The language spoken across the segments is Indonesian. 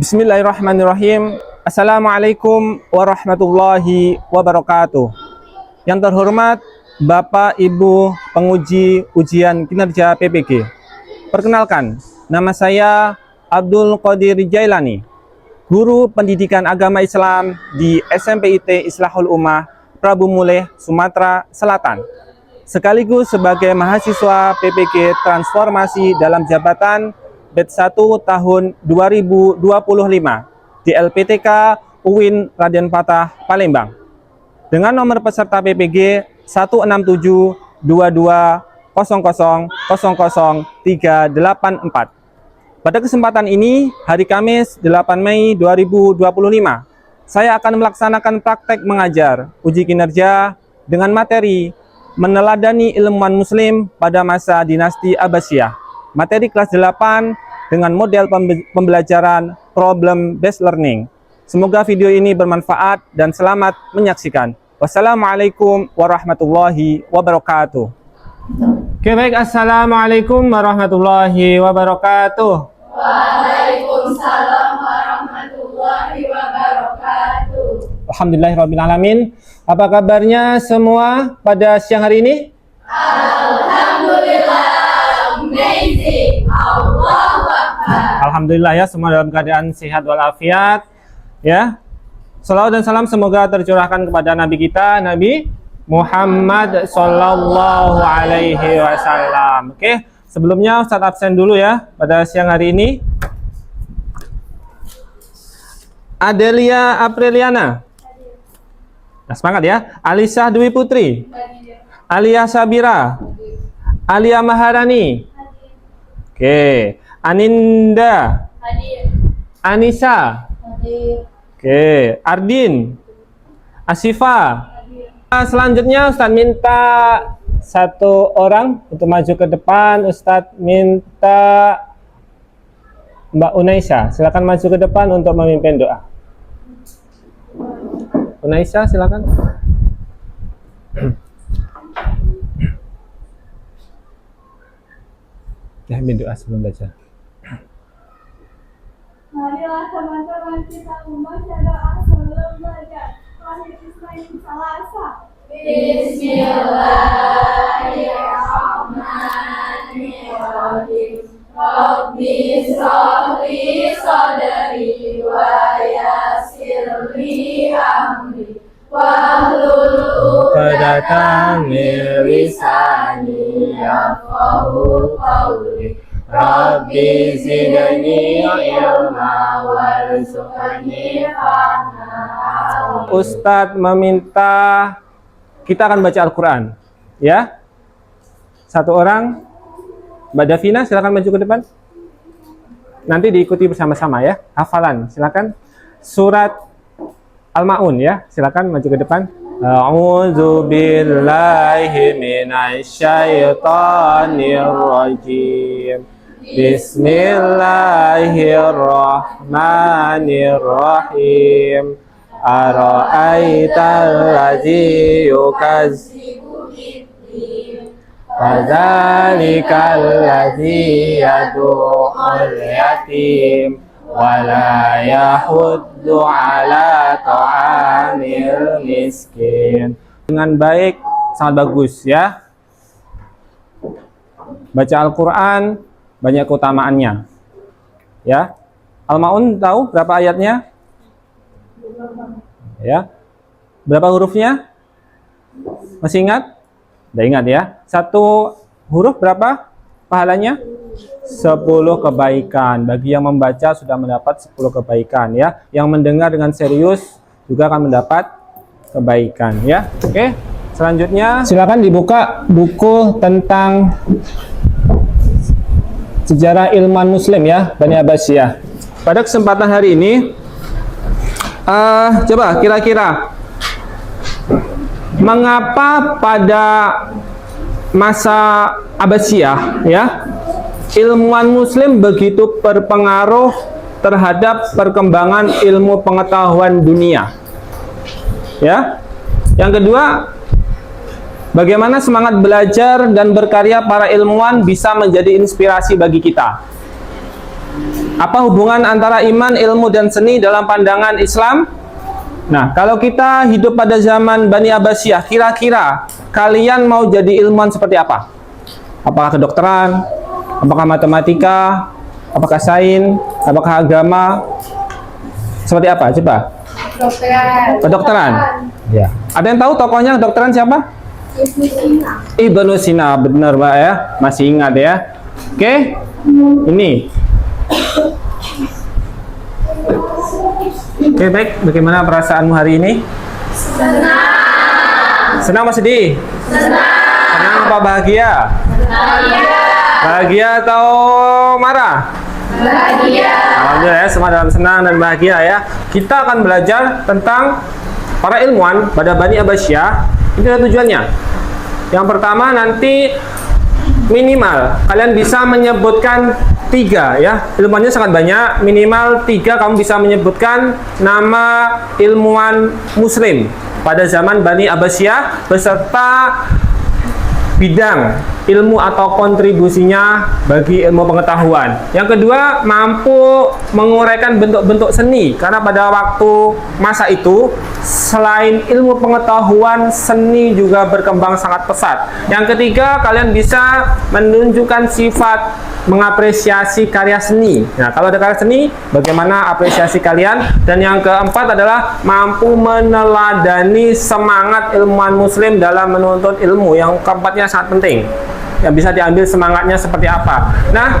Bismillahirrahmanirrahim. Assalamualaikum warahmatullahi wabarakatuh. Yang terhormat Bapak Ibu penguji ujian kinerja PPG. Perkenalkan, nama saya Abdul Qadir Jailani, guru pendidikan agama Islam di SMPIT Islahul Ummah Prabu Muleh, Sumatera Selatan. Sekaligus sebagai mahasiswa PPG Transformasi dalam Jabatan Batch 1 tahun 2025 di LPTK UIN Raden Patah, Palembang. Dengan nomor peserta PPG 1672200000384. Pada kesempatan ini, hari Kamis 8 Mei 2025, saya akan melaksanakan praktek mengajar uji kinerja dengan materi meneladani ilmuwan muslim pada masa dinasti Abbasiyah. Materi kelas 8 dengan model pembelajaran problem based learning. Semoga video ini bermanfaat dan selamat menyaksikan. Wassalamualaikum warahmatullahi wabarakatuh. Oke, baik. Assalamualaikum warahmatullahi wabarakatuh. Waalaikumsalam warahmatullahi wabarakatuh. Alhamdulillahirrabbilalamin. Apa kabarnya semua pada siang hari ini? Alhamdulillah, amazing. Allahu Akbar. Alhamdulillah ya, semua dalam keadaan sehat walafiat ya. Salawat dan salam semoga tercurahkan kepada Nabi kita, Nabi Muhammad Sallallahu Alaihi Wasallam. Oke, sebelumnya Ustadz absen dulu ya pada siang hari ini. Adelia Apriliana. Nah, semangat ya. Alisa Dwi Putri. Alia Sabira. Alia Maharani. Oke. Aninda. Anissa. Oke. Ardin. Asifa. Selanjutnya Ustadz minta satu orang untuk maju ke depan. Ustadz minta Mbak Unaisa. Silakan maju ke depan untuk memimpin doa. Unaisa, silakan. Ya, mimpin doa sebelum baca. Marilah teman-teman kita membaca doa sebelum belajar. Lahir Ismail Salasa. Bismillahirrahmanirrahim. Rabbi shrahli sadri wa yassirli amri wahlul 'uqdatam min lisani yafqahu qawli. Rabbi zidni ilma warzuqni fahma. Ustadz meminta kita akan baca Al-Quran ya. Satu orang. Mbak Davina, silakan maju ke depan. Nanti diikuti bersama-sama ya. Hafalan, silakan. Surat Al-Ma'un ya. Silakan maju ke depan. A'udzu billahi minasyaitonir rajim. Bismillahirrahmanirrahim. Ara'aital ladzi yukazzibu bid-din. Fadzalikal ladzi yad'ul yatim wa la yahuddu ala ta'amil miskin. Dengan baik, sangat bagus ya. Baca Al-Qur'an banyak keutamaannya. Ya. Al-Ma'un tahu berapa ayatnya? Ya. Berapa hurufnya? Masih ingat? Udah ingat ya. Satu huruf berapa pahalanya? 10 kebaikan. Bagi yang membaca sudah mendapat 10 kebaikan ya. Yang mendengar dengan serius juga akan mendapat kebaikan ya. Oke. Selanjutnya silakan dibuka buku tentang sejarah ilmuwan muslim ya, Bani Abbasiyah. Pada kesempatan hari ini coba kira-kira mengapa pada masa Abbasiyah ya ilmuwan muslim begitu berpengaruh terhadap perkembangan ilmu pengetahuan dunia ya. Yang kedua, bagaimana semangat belajar dan berkarya para ilmuwan bisa menjadi inspirasi bagi kita. Apa hubungan antara iman, ilmu, dan seni dalam pandangan Islam? Nah, kalau kita hidup pada zaman Bani Abbasiyah, kira-kira kalian mau jadi ilmuwan seperti apa? Apakah kedokteran? Apakah matematika? Apakah sains? Apakah agama? Seperti apa? Coba. Kedokteran. Ya. Ada yang tahu tokohnya kedokteran siapa? Ibnu Sina, benar Mbak ya, masih ingat ya. Oke, ini. Oke, baik. Bagaimana perasaanmu hari ini? Senang. Senang apa sedih? Senang apa bahagia? Bahagia atau marah? Bahagia. Alhamdulillah ya, semua dalam senang dan bahagia ya. Kita akan belajar tentang para ilmuwan pada Bani Abbasiyah. Ini adalah tujuannya. Yang pertama, nanti minimal kalian bisa menyebutkan 3 ya. Ilmuannya sangat banyak, minimal 3 kamu bisa menyebutkan nama ilmuwan muslim pada zaman Bani Abbasiyah beserta bidang ilmu atau kontribusinya bagi ilmu pengetahuan. Yang kedua, mampu menguraikan bentuk-bentuk seni, karena pada waktu masa itu selain ilmu pengetahuan, seni juga berkembang sangat pesat. Yang ketiga, kalian bisa menunjukkan sifat mengapresiasi karya seni. Nah, kalau ada karya seni, bagaimana apresiasi kalian? Dan yang keempat adalah mampu meneladani semangat ilmuwan muslim dalam menuntut ilmu. Yang keempatnya sangat penting. Yang bisa diambil semangatnya seperti apa. Nah,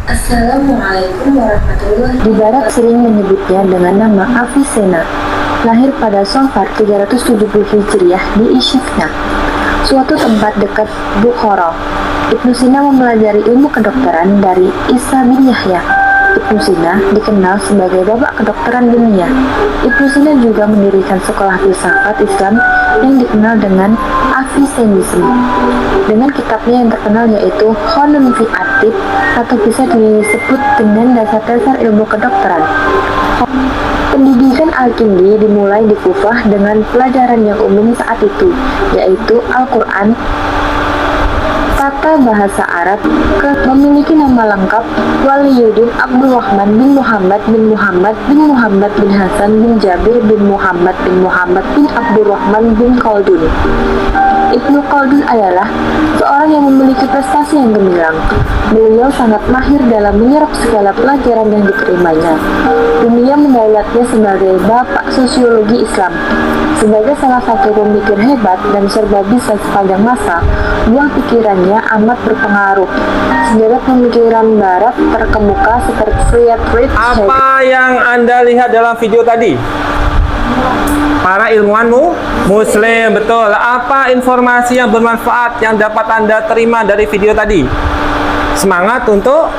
Assalamualaikum warahmatullahi wabarakatuh. Di barat sering menyebutnya dengan nama Avicenna. Lahir pada Safar 370 Hijriah di Ishifna, suatu tempat dekat Bukhara. Ibnu Sina mempelajari ilmu kedokteran dari Isa bin Yahya. Ibnu Sina dikenal sebagai bapak kedokteran dunia. Ibnu Sina juga mendirikan sekolah filsafat Islam yang dikenal dengan Avicennisme, dengan kitabnya yang terkenal yaitu Qanun fi Atib, atau bisa disebut dengan dasar-dasar ilmu kedokteran. Pendidikan Al-Kindi dimulai di Kufah dengan pelajaran yang umum saat itu, yaitu Al-Quran, tata bahasa Arab, memiliki nama lengkap Waliyuddin Abdurrahman bin Muhammad bin Muhammad bin Muhammad bin Hasan bin Jabir bin Muhammad bin Abdurrahman bin Khaldun. Ibnu Khaldun adalah seorang yang memiliki prestasi yang gemilang. Beliau sangat mahir dalam menyerap segala pelajaran yang diterimanya. Dunia mendaulatnya sebagai bapak sosiologi Islam. Sebagai salah satu pemikir hebat dan serba bisa sepanjang masa, buah pikirannya amat berpengaruh. Sederet pemikiran barat terkemuka seperti Friedrich Hegel. apa yang Anda lihat dalam video tadi? Para ilmuwan muslim, betul. Apa informasi yang bermanfaat yang dapat Anda terima dari video tadi? Semangat untuk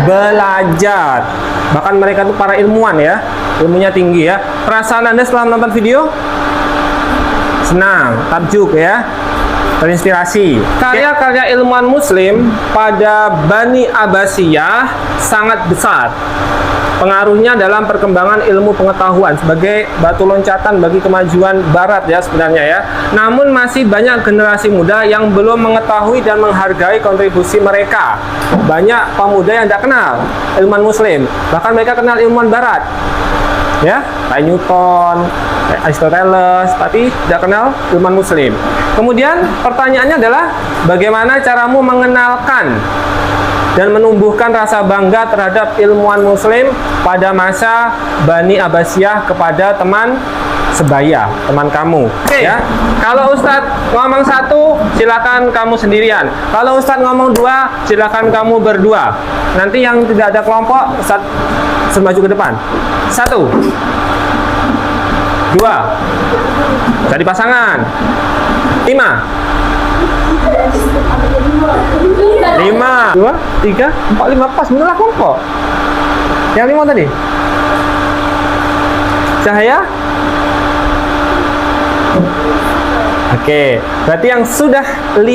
belajar. Bahkan mereka itu para ilmuwan ya, ilmunya tinggi ya. Perasaan Anda setelah menonton video? Senang, takjub ya, terinspirasi. Karya-karya ilmuwan muslim pada Bani Abbasiyah sangat besar. Pengaruhnya dalam perkembangan ilmu pengetahuan sebagai batu loncatan bagi kemajuan barat ya sebenarnya ya. Namun masih banyak generasi muda yang belum mengetahui dan menghargai kontribusi mereka. Banyak pemuda yang tidak kenal ilmuwan muslim, bahkan mereka kenal ilmuwan barat. Ya, kayak Newton, kayak Aristoteles, tapi tidak kenal ilmuwan muslim. Kemudian pertanyaannya adalah bagaimana caramu mengenalkan dan menumbuhkan rasa bangga terhadap ilmuwan muslim pada masa Bani Abbasiyah kepada teman sebaya, teman kamu. Ya. Kalau Ustadz ngomong satu, silakan kamu sendirian. Kalau Ustadz ngomong dua, silakan kamu berdua. Nanti yang tidak ada kelompok, Ustadz maju ke depan. 1, 2, jadi pasangan. 5, 2, 3, 4, 5, pas, bener lah kelompok. Yang 5 tadi Cahaya, Oke, berarti yang sudah 5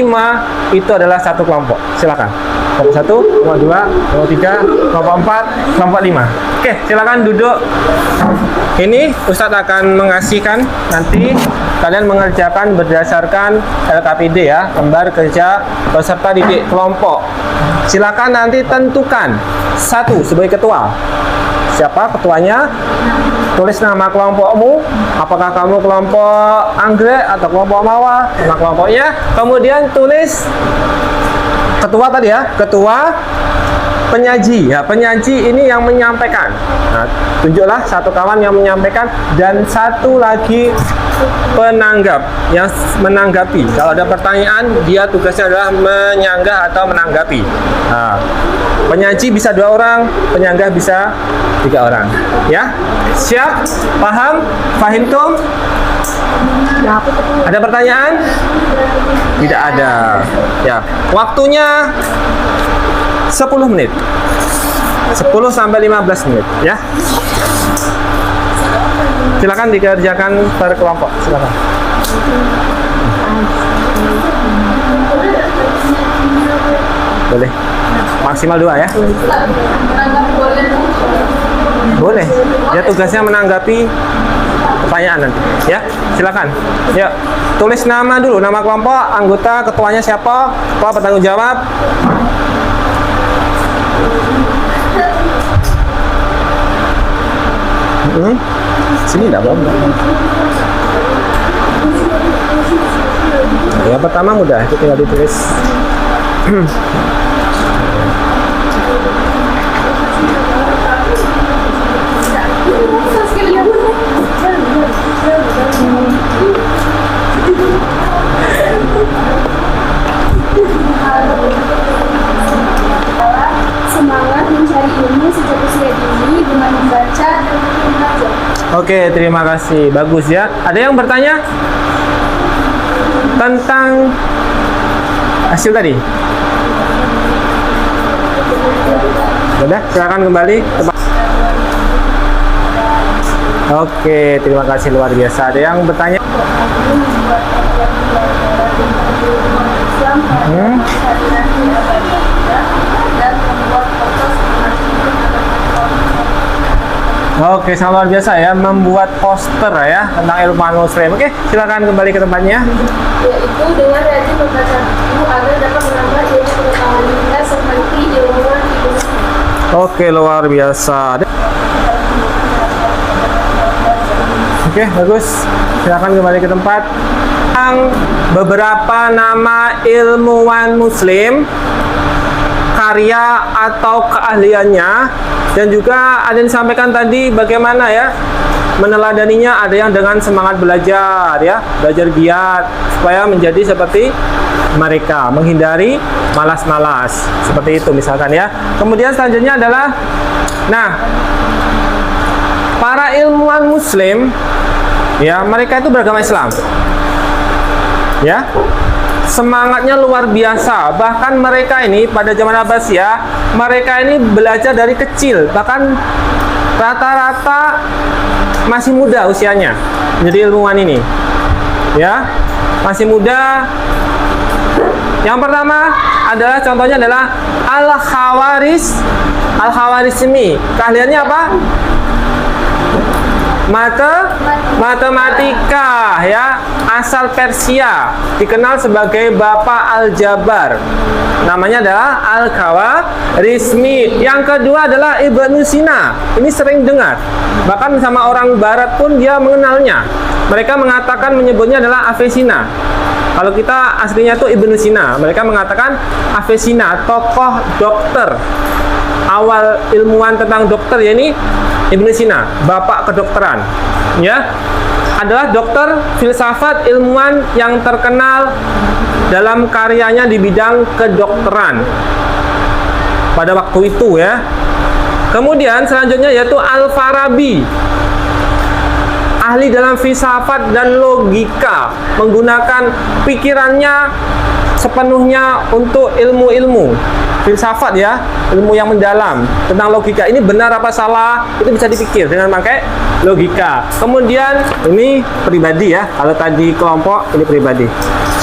itu adalah satu kelompok. Silakan. Kelompok 1, kelompok 2, kelompok 3, kelompok 4, kelompok 5. Oke, silakan duduk. Ini Ustadz akan mengasihkan nanti kalian mengerjakan berdasarkan LKPD ya, lembar kerja peserta didik kelompok. Silakan nanti tentukan satu sebagai ketua. Siapa ketuanya? Tulis nama kelompokmu. Apakah kamu kelompok anggrek atau kelompok mawar? Nama kelompoknya. Kemudian tulis ketua tadi ya, ketua, penyaji. Ya, penyaji ini yang menyampaikan. Nah, tunjuklah satu kawan yang menyampaikan dan satu lagi penanggap yang menanggapi. Kalau ada pertanyaan, dia tugasnya adalah menyanggah atau menanggapi. Nah, penyaji bisa 2 orang, penyanggah bisa 3 orang. Ya, siap? Paham? Fahimtum? Ada pertanyaan? Tidak ada. Ya, waktunya 10 menit. 10 sampai 15 menit, ya. Silakan dikerjakan per kelompok. Silakan. Boleh. Maksimal 2 ya. Boleh. Ya, tugasnya menanggapi pertanyaan nanti, ya. Silakan. Ya, tulis nama dulu, nama kelompok, anggota, ketuanya siapa, ketua bertanggung jawab. Sini enggak apa-apa. Ya, pertama mudah, itu tinggal ditulis. Semangat mencari ilmu sejak usia dini dengan membaca dan belajar. Oke, terima kasih. Bagus ya. Ada yang bertanya tentang hasil tadi? Sudah, silakan kembali. Oke, terima kasih, luar biasa. Ada yang bertanya? Oke, sangat luar biasa ya, membuat poster ya tentang ilmuwan muslim. Oke, silakan kembali ke tempatnya. Yaitu dengan rajin membaca buku agar dapat menambah ilmu pengetahuan kita seperti ilmuwan Ibnu. Oke, luar biasa. Oke, bagus. Silakan kembali ke tempat. Beberapa nama ilmuwan muslim, karya atau keahliannya, dan juga ada yang disampaikan tadi bagaimana ya meneladaninya. Ada yang dengan semangat belajar ya, belajar giat supaya menjadi seperti mereka, menghindari malas-malas seperti itu misalkan ya. Kemudian selanjutnya adalah, nah, para ilmuwan muslim ya, mereka itu beragama Islam ya, semangatnya luar biasa. Bahkan mereka ini pada zaman Abbasiyah, mereka ini belajar dari kecil, bahkan rata-rata masih muda usianya menjadi ilmuwan ini ya, masih muda. Yang pertama adalah, contohnya adalah Al-Khawarizmi. Keahliannya apa? Matematika ya, asal Persia, dikenal sebagai Bapak Al-Jabar. Namanya adalah Al-Khawarizmi. Yang kedua adalah Ibnu Sina. Ini sering dengar, bahkan sama orang barat pun dia mengenalnya. Mereka mengatakan, menyebutnya adalah Avicenna. Kalau kita aslinya itu Ibnu Sina, mereka mengatakan Avicenna, tokoh dokter, awal ilmuwan tentang dokter, ya, ini Ibnu Sina, bapak kedokteran ya, adalah dokter filsafat, ilmuwan yang terkenal dalam karyanya di bidang kedokteran pada waktu itu ya. Kemudian selanjutnya yaitu Al-Farabi. ahli dalam filsafat dan logika, menggunakan pikirannya sepenuhnya untuk ilmu-ilmu filsafat ya, ilmu yang mendalam tentang logika. Ini benar apa salah, itu bisa dipikir dengan pakai logika. Kemudian ini pribadi ya, kalau tadi kelompok, ini pribadi.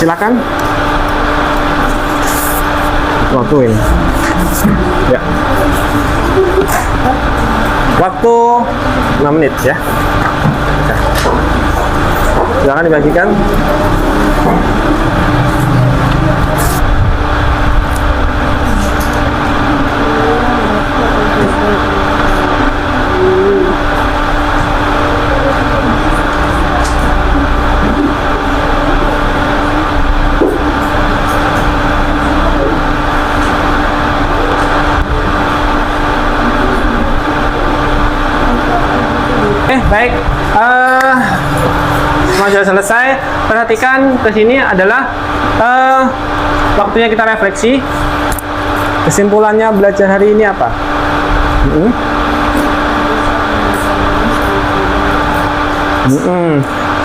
Silakan. Waktu ini. Ya. Waktu 6 menit ya. Silakan dibagikan. Baik, sudah selesai. Perhatikan ke sini adalah waktunya kita refleksi. Kesimpulannya belajar hari ini apa?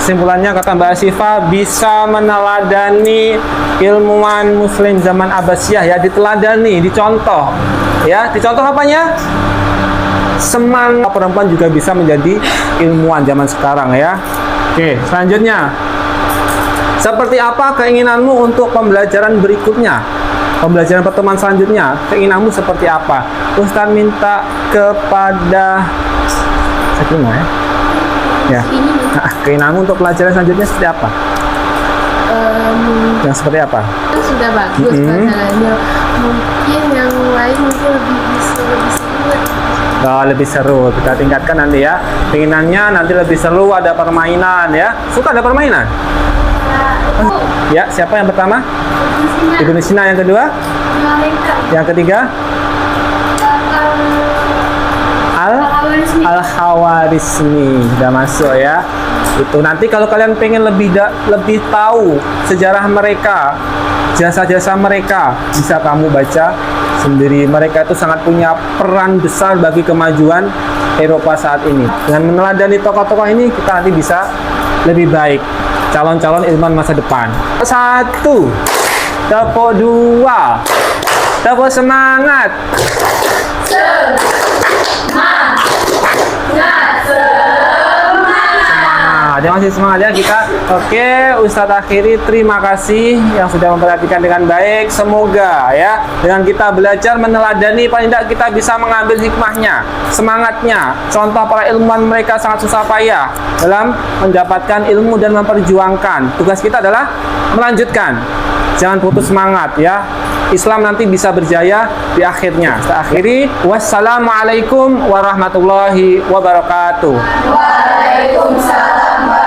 Kesimpulannya kata Mbak Asifa, bisa meneladani ilmuwan Muslim zaman Abbasiyah ya, diteladani, dicontoh. Ya, dicontoh apanya? Semangat perempuan juga bisa menjadi ilmuwan zaman sekarang ya. Oke, selanjutnya. Seperti apa keinginanmu untuk pembelajaran berikutnya? Pembelajaran pertemuan selanjutnya, keinginanmu seperti apa? Ustaz minta kepada Sakinah ya. Ya. Keinginanmu untuk pelajaran selanjutnya seperti apa? Yang seperti apa? Sudah bagus pelajarannya. Mungkin yang lain mungkin lebih lebih seru. Kita tingkatkan nanti ya. Keinginannya nanti lebih seru, ada permainan ya. Suka ada permainan? Ya, siapa yang pertama? Ibu Sina. Yang kedua? Yang ketiga? Al-Khawarizmi. Sudah masuk ya. Itu nanti kalau kalian pengen lebih tahu sejarah mereka, jasa-jasa mereka, bisa kamu baca sendiri. Mereka itu sangat punya peran besar bagi kemajuan Eropa saat ini. Dengan meneladani tokoh-tokoh ini, kita nanti bisa lebih baik calon-calon ilmuwan masa depan. 1, tepuk 2, tepuk semangat. Dia masih semangat ya kita. Oke, Ustadz akhiri, terima kasih yang sudah memperhatikan dengan baik. Semoga ya dengan kita belajar meneladani, paling tidak kita bisa mengambil hikmahnya, semangatnya. Contoh para ilmuwan, mereka sangat susah payah dalam mendapatkan ilmu dan memperjuangkan. Tugas kita adalah melanjutkan. Jangan putus semangat ya. Islam nanti bisa berjaya di akhirnya. Saya akhiri. Wassalamualaikum warahmatullahi wabarakatuh. Waalaikumsalam.